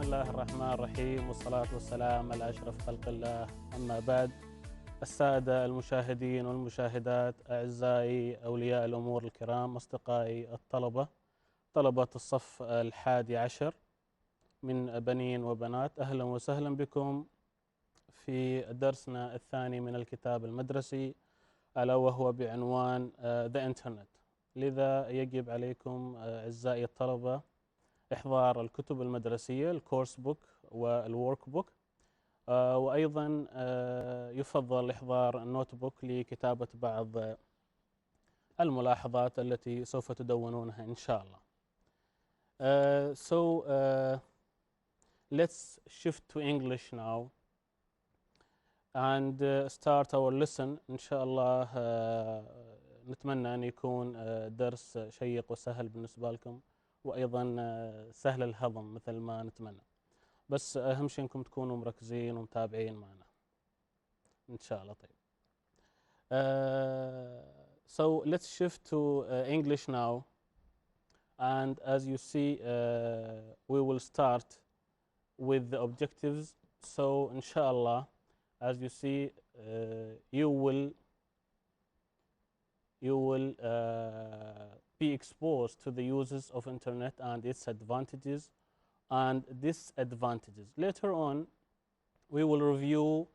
الله الرحمن الرحيم والصلاة والسلام على أشرف خلق الله. أما بعد، السادة المشاهدين والمشاهدات، أعزائي أولياء الأمور الكرام، أصدقائي الطلبة، طلبة الصف 11 من بنين وبنات، أهلا وسهلا بكم في درسنا الثاني من الكتاب المدرسي، ألا وهو بعنوان The Internet. لذا يجب عليكم أعزائي الطلبة إحضار الكتب المدرسية، الكورس بوك والورك بوك، وأيضا يفضل إحضار النوت بوك لكتابة بعض الملاحظات التي سوف تدونونها إن شاء الله. Let's shift to English now and start our lesson. إن شاء الله نتمنى أن يكون درس شيق وسهل بالنسبة لكم، وأيضا سهل الهضم مثل ما نتمنى، بس أهم شيء أنكم تكونوا مركزين ومتابعين معنا إن شاء الله. طيب. So let's shift to English now, and as you see we will start with the objectives. So inshallah, as you see, you will be exposed to the uses of internet and its advantages and disadvantages. Later on, we will review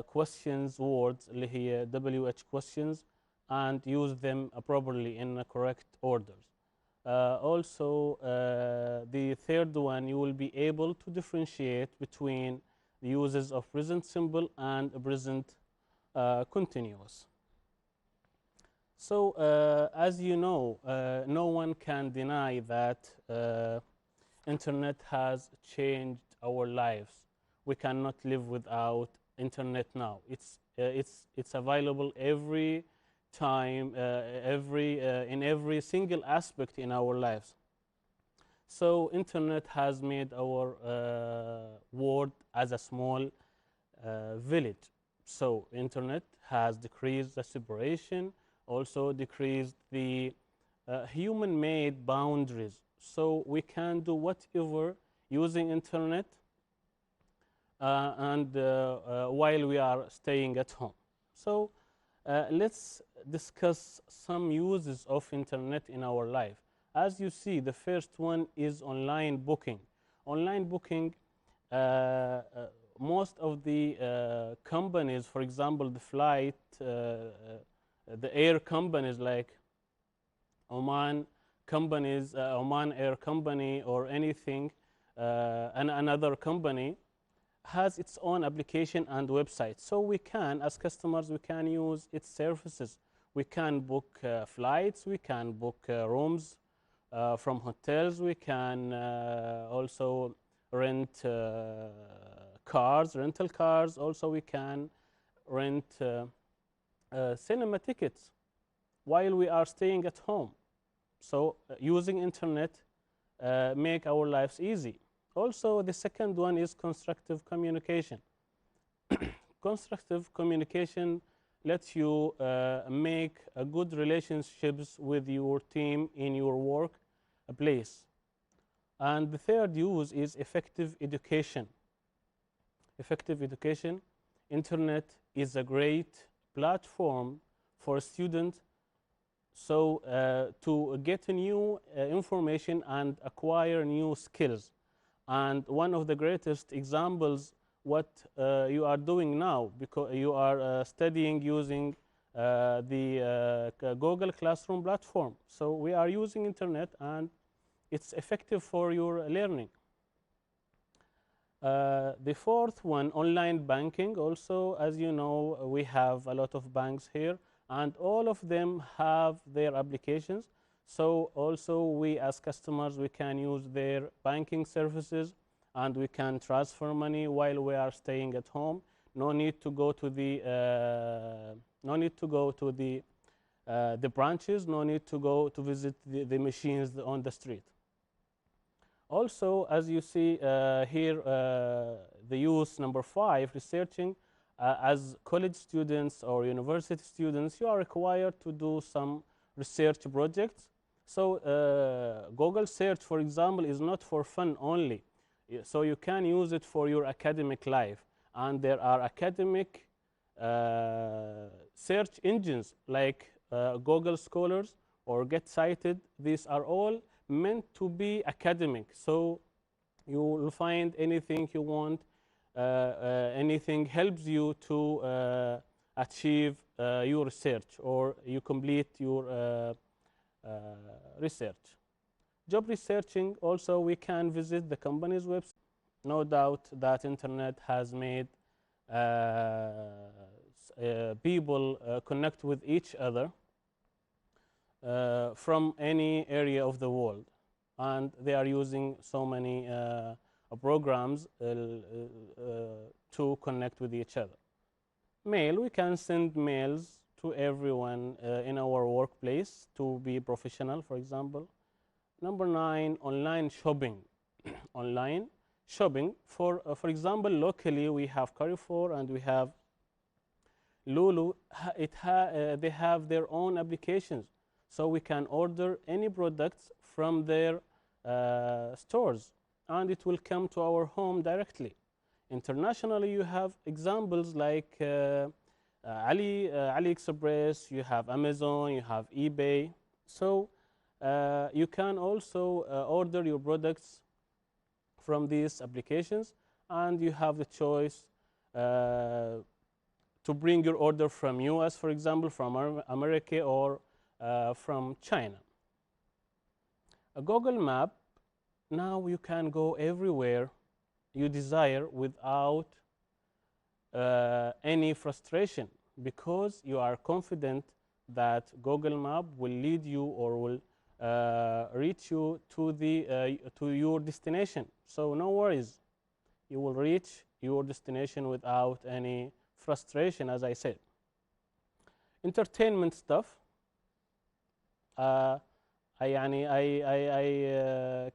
questions, words, اللي هي WH questions, and use them properly in a correct orders. Also, the third one, you will be able to differentiate between the uses of present simple and present continuous. So, as you know, no one can deny that internet has changed our lives. We cannot live without internet now. It's available every time, in every single aspect in our lives. So, internet has made our world as a small village. So, internet has decreased the separation, also decreased the human-made boundaries. So we can do whatever using internet and while we are staying at home. So let's discuss some uses of internet in our life. As you see, the first one is online booking. Online booking, most of the companies, for example, the flight, the air companies like Oman companies, Oman Air Company or anything, and another company has its own application and website. So we can, as customers, we can use its services. We can book flights, we can book rooms from hotels, we can also rent cars, rental cars. Also we can rent cinema tickets while we are staying at home. So using internet make our lives easy. Also, the second one is constructive communication. Constructive communication lets you make good relationships with your team in your work place. And the third use is effective education. Effective education. Internet is a great platform for a student to get new information and acquire new skills. And one of the greatest examples what you are doing now, because you are studying using the Google Classroom platform. So we are using internet and it's effective for your learning. The fourth one, online banking. Also, as you know, we have a lot of banks here, and all of them have their applications. So also we as customers, we can use their banking services and we can transfer money while we are staying at home. No need to go to the the branches. No need to go to visit the machines on the street. Also, as you see here, the use number 5, researching. As college students or university students, you are required to do some research projects. So Google search, for example, is not for fun only. So you can use it for your academic life. And there are academic search engines like Google Scholars or Get Cited. These are all meant to be academic. So you will find anything you want, anything helps you to achieve your research or you complete your research. Job researching, also we can visit the company's website. No doubt that internet has made people connect with each other from any area of the world. And they are using so many programs to connect with each other. Mail, we can send mails to everyone in our workplace to be professional, for example. Number 9, online shopping. Online shopping, for example, locally we have Carrefour and we have Lulu. They have their own applications, so we can order any products from their stores and it will come to our home directly. Internationally, you have examples like AliExpress, you have Amazon, you have eBay. So you can also order your products from these applications, and you have the choice to bring your order from US, for example, from America or from China. A Google Map, now you can go everywhere you desire without any frustration, because you are confident that Google Map will lead you or will reach you to your destination. So no worries, you will reach your destination without any frustration, as I said. Entertainment stuff. I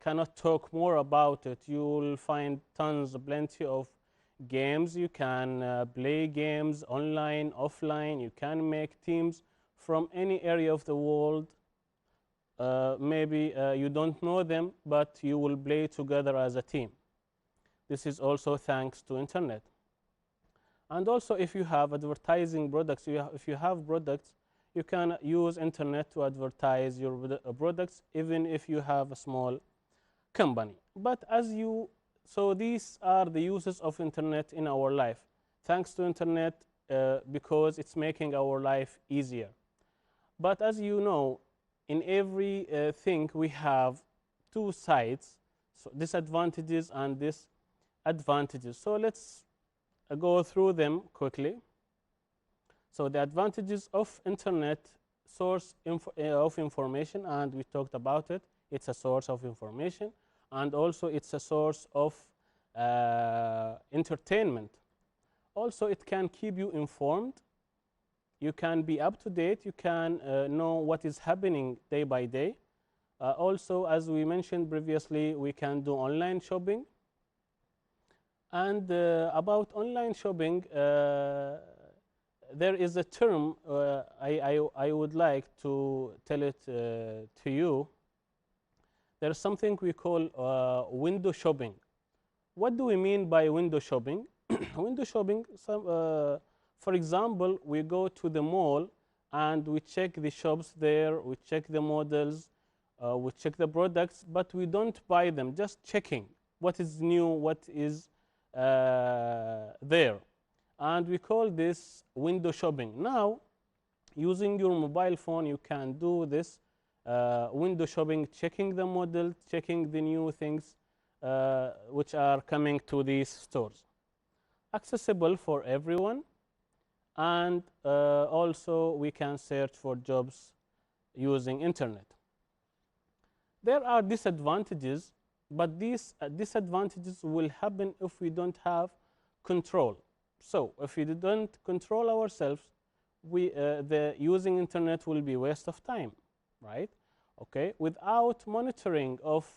cannot talk more about it. You will find plenty of games. You can play games online, offline. You can make teams from any area of the world. Maybe you don't know them, but you will play together as a team. This is also thanks to internet. And also, if you have advertising products, if you have products, you can use internet to advertise your products, even if you have a small company. But so these are the uses of internet in our life. Thanks to internet, because it's making our life easier. But as you know, in every thing we have two sides, so disadvantages and disadvantages. So let's go through them quickly. So the advantages of internet, source of information, and we talked about it. It's a source of information, and also it's a source of entertainment. Also, it can keep you informed. You can be up to date. You can know what is happening day by day. Also, as we mentioned previously, we can do online shopping. And about online shopping, there is a term I would like to tell it to you. There's something we call window shopping. What do we mean by window shopping? Window shopping, for example, we go to the mall and we check the shops there, we check the models, we check the products, but we don't buy them, just checking what is new, what is there. And we call this window shopping. Now, using your mobile phone, you can do this window shopping, checking the model, checking the new things which are coming to these stores. Accessible for everyone, and also we can search for jobs using internet. There are disadvantages, but these disadvantages will happen if we don't have control. So if we don't control ourselves, the using internet will be waste of time, right? Okay. Without monitoring of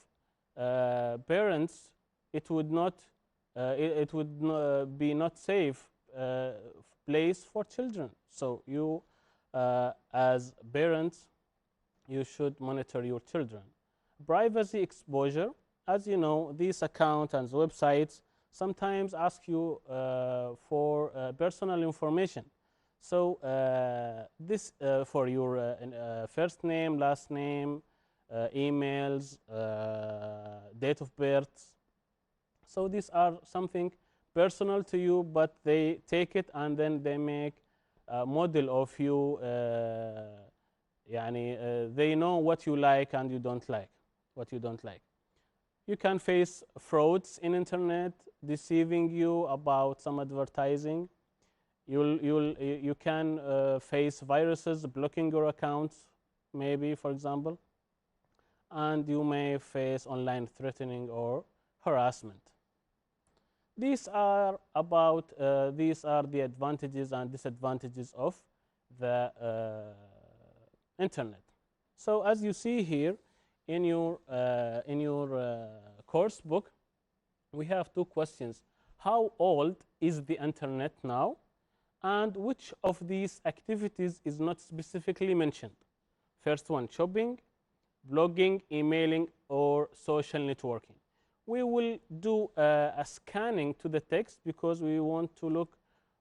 parents, it would not be not safe place for children. So you, as parents, you should monitor your children. Privacy exposure. as you know, these accounts and websites sometimes ask you for personal information. So this for your first name, last name, emails, date of birth. So these are something personal to you, but they take it and then they make a model of you. They know what you like and you don't like, what you don't like. You can face frauds in internet, deceiving you about some advertising. You can face viruses blocking your accounts, maybe, for example, and you may face online threatening or harassment. These are the advantages and disadvantages of the internet. So as you see here in your course book, we have two questions. How old is the internet now? And which of these activities is not specifically mentioned? First one, shopping, blogging, emailing, or social networking. We will do a scanning to the text because we want to look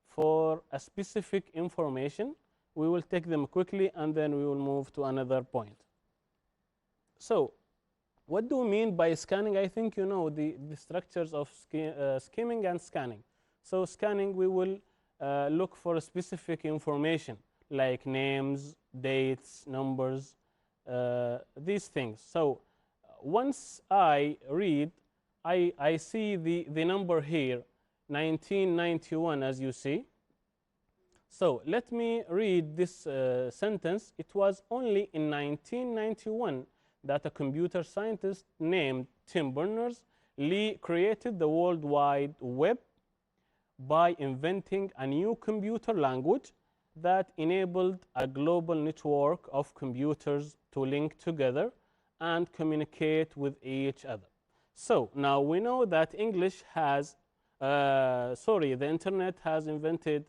for a specific information. We will take them quickly and then we will move to another point. So what do we mean by scanning? I think you know the structures of skimming and scanning. So scanning, we will look for specific information like names, dates, numbers, these things. So once I read, I see the number here, 1991, as you see. So let me read this sentence. It was only in 1991 that a computer scientist named Tim Berners-Lee created the World Wide Web by inventing a new computer language that enabled a global network of computers to link together and communicate with each other. So now we know that English has, the internet has invented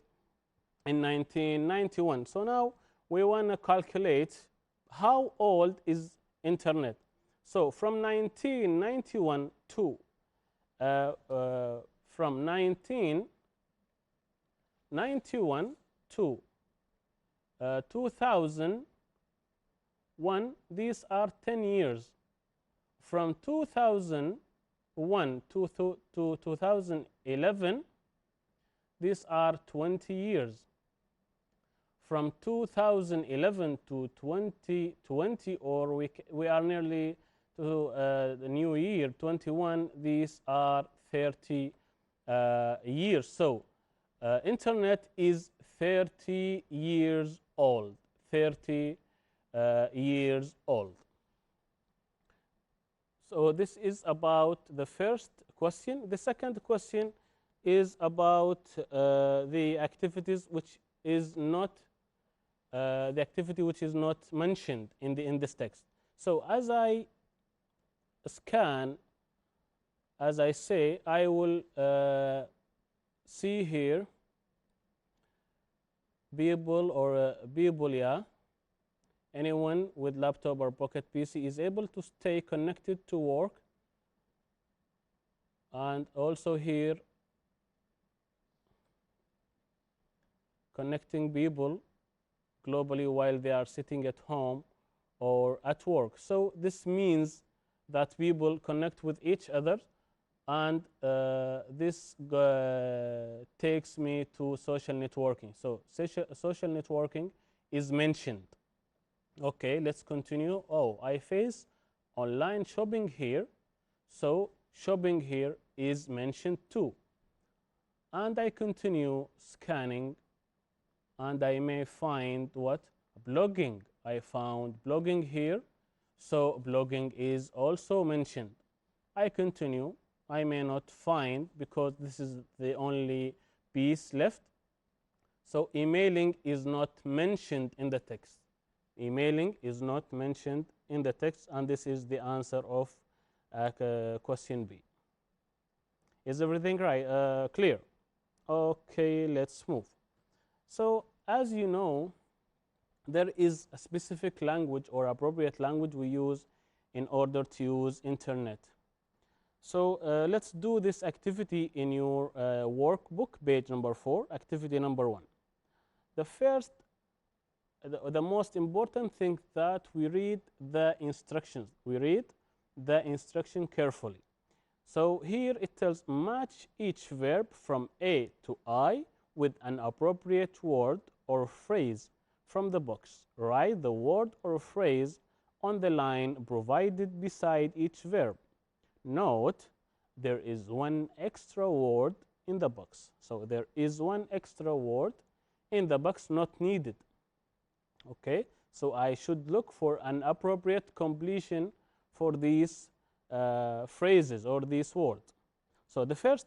in 1991. So now we want to calculate how old is internet. So from 1991 to from 1991 to 2001, these are 10 years. From 2001 to 2011, these are 20 years. From 2011 to 2020, or we are nearly to the new year, 21, these are 30 years. So internet is 30 years old, 30 years old. So this is about the first question. The second question is about the activities which is not the activity which is not mentioned in this text. So as I scan, as I say, I will see here people or people, yeah. Anyone with laptop or pocket PC is able to stay connected to work, and also here connecting people globally while they are sitting at home or at work. So this means that people connect with each other, and this takes me to social networking. So social networking is mentioned. Okay, let's continue. Oh, I face online shopping here. So shopping here is mentioned too. And I continue scanning, and I may find what? Blogging. I found blogging here. So blogging is also mentioned. I continue. I may not find because this is the only piece left. So emailing is not mentioned in the text. Emailing is not mentioned in the text, and this is the answer of question B. Is everything right? Clear? Okay, let's move. So as you know, there is a specific language or appropriate language we use in order to use internet. So let's do this activity in your workbook, page number 4, activity number 1. The first, the most important thing that we read the instructions. We read the instruction carefully. So here it tells match each verb from A to I with an appropriate word or phrase from the box. Write the word or phrase on the line provided beside each verb. Note, there is one extra word in the box. So there is one extra word in the box not needed. Okay, so I should look for an appropriate completion for these phrases or these words. So the first,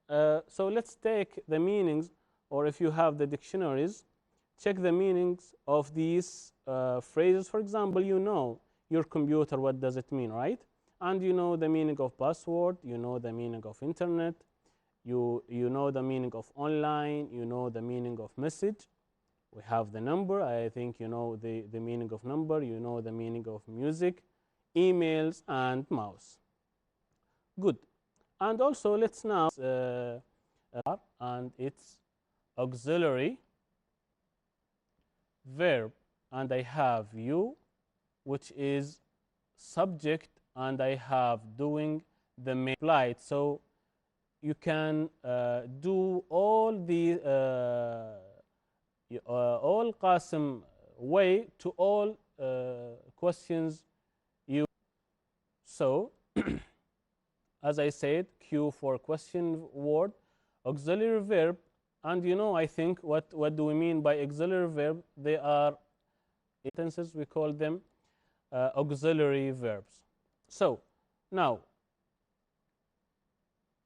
so let's take the meanings, or if you have the dictionaries, check the meanings of these phrases. For example, you know your computer, what does it mean, right? And you know the meaning of password, you know the meaning of internet, you know the meaning of online, you know the meaning of message. We have the number, I think you know the meaning of number, you know the meaning of music, emails, and mouse. Good. And also let's now, and it's auxiliary verb, and I have you, which is subject, and I have doing the main flight. So you can do all the all Qasim way to all questions you. So as I said, Q for question word, auxiliary verb, and you know, I think what do we mean by auxiliary verb? They are sentences, we call them auxiliary verbs. So now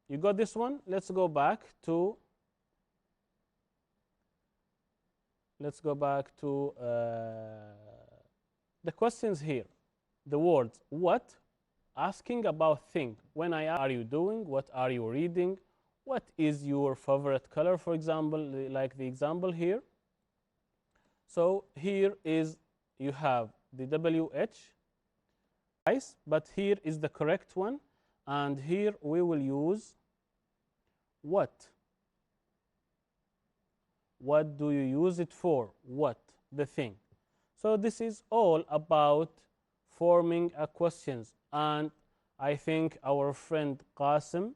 you got this one. Let's go back to the questions here. The words what, asking about thing. When I ask, are you doing? What are you reading? What is your favorite color, for example, like the example here. So here is, you have the WH, but here is the correct one, and here we will use what. What do you use it for? What? The thing. So this is all about forming a questions, and I think our friend Qasim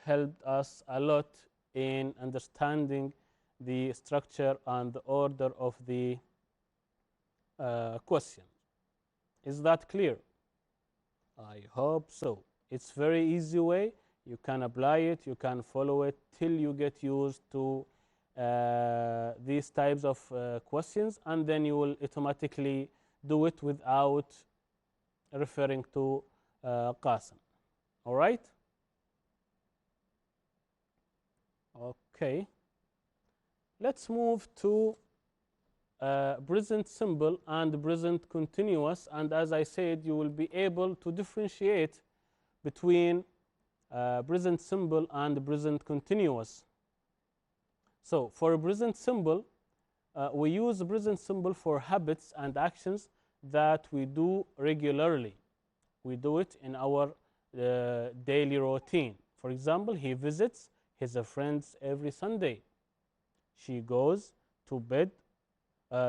helped us a lot in understanding the structure and the order of the question. Is that clear? I hope so. It's very easy way. You can apply it, you can follow it till you get used to these types of questions, and then you will automatically do it without referring to Qasim. All right? Okay. Let's move to present simple and present continuous, and as I said, you will be able to differentiate between present simple and present continuous. So for present simple, we use present simple for habits and actions that we do regularly. We do it in our daily routine. For example, he visits his friends every Sunday. She goes to bed.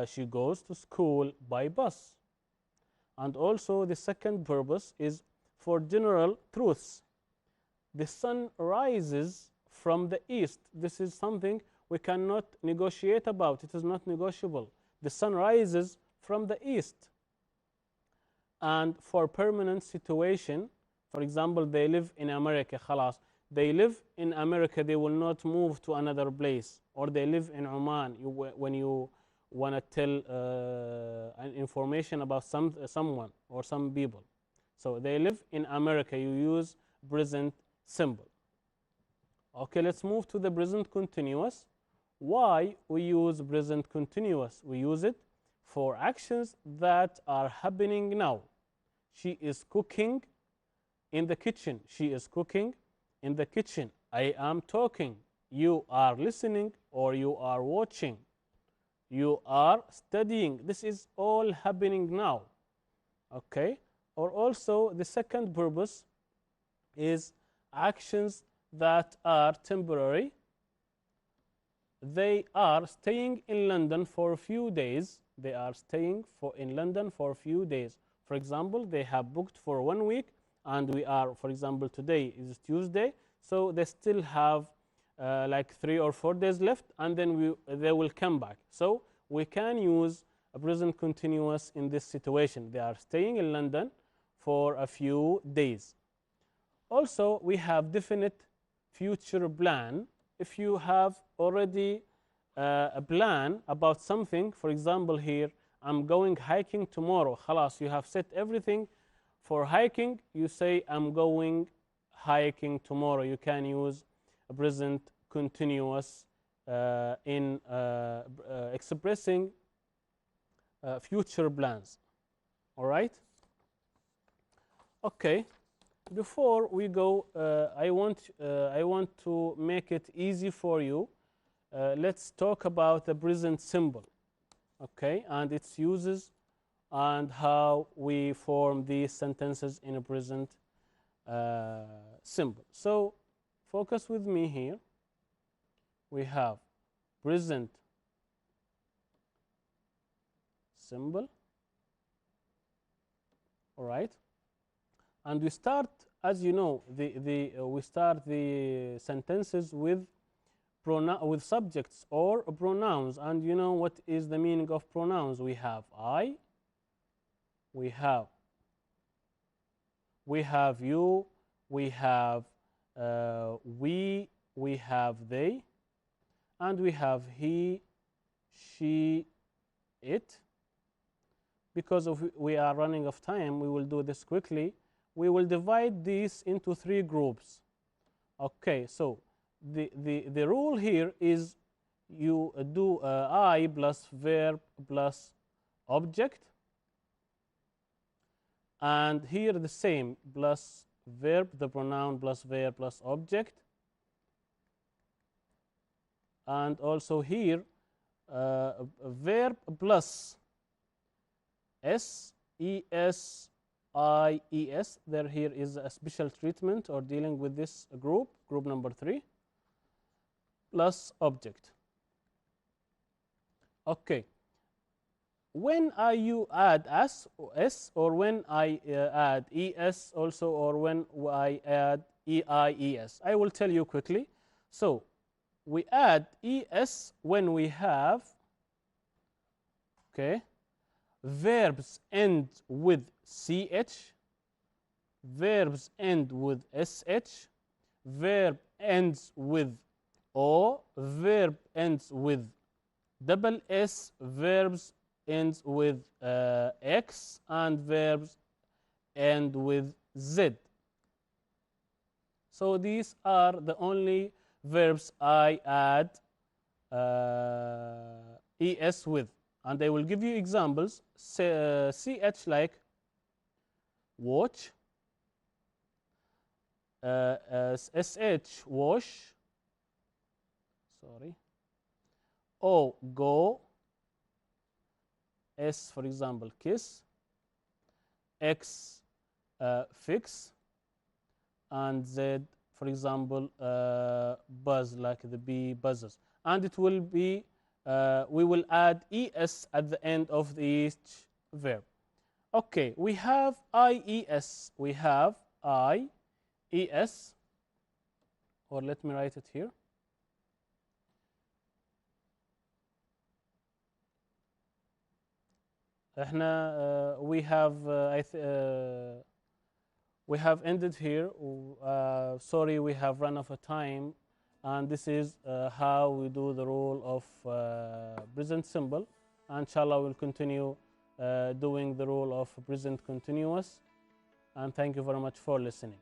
She goes to school by bus. And also the second purpose is for general truths. The sun rises from the east. This is something we cannot negotiate about. It is not negotiable. The sun rises from the east. And for permanent situation, for example, they live in America, خلاص. They live in America, they will not move to another place. Or they live in Oman. When you want to tell information about someone or some people. So they live in America, you use present simple. Okay, let's move to the present continuous. Why we use present continuous? We use it for actions that are happening now. She is cooking in the kitchen. She is cooking in the kitchen. I am talking. You are listening or you are watching. You are studying. This is all happening now. Okay? or also the second purpose is actions that are temporary. They are staying in London for a few days. They are staying in London for a few days. For example, they have booked for 1 week, and we are, for example, today is Tuesday, so they still have like 3 or 4 days left, and then they will come back. So we can use a present continuous in this situation. They are staying in London for a few days. Also, we have definite future plan. If you have already a plan about something, for example, here, I'm going hiking tomorrow. خلاص, you have set everything for hiking. You say, I'm going hiking tomorrow. You can use a present continuous in expressing future plans. All right? Okay. Before we go, I want to make it easy for you. Let's talk about the present simple, okay, and its uses and how we form these sentences in a present simple. So focus with me here. We have present simple, all right, and we start, as you know, we start the sentences with subjects or pronouns, and you know what is the meaning of pronouns. We have I, we have you, we have we have they, and we have he, she, it. Because we are running out of time, we will do this quickly. We will divide these into 3 groups. Okay, so the rule here is you do I plus verb plus object, and here the same, plus verb, the pronoun plus verb plus object, and also here verb plus S-E-S I-E-S. There here is a special treatment or dealing with this group number 3, plus object. Okay. When you add S, or when I add ES also, or when I add EIES, I will tell you quickly. So we add ES when we have, okay, verbs end with CH, verbs end with SH, verb ends with O, verb ends with double S, verbs ends with X, and verbs end with Z. So these are the only verbs I add ES with. And I will give you examples. CH like watch, SH wash, sorry, O go, S for example kiss, X fix, and Z for example buzz, like the bee buzzes. And it will be we will add ES at the end of each verb. Okay, we have IES. We have IES, or let me write it here. We have ended here. Sorry, we have run out of time. And this is how we do the rule of present simple. And inshallah, we'll continue doing the rule of present continuous. And thank you very much for listening.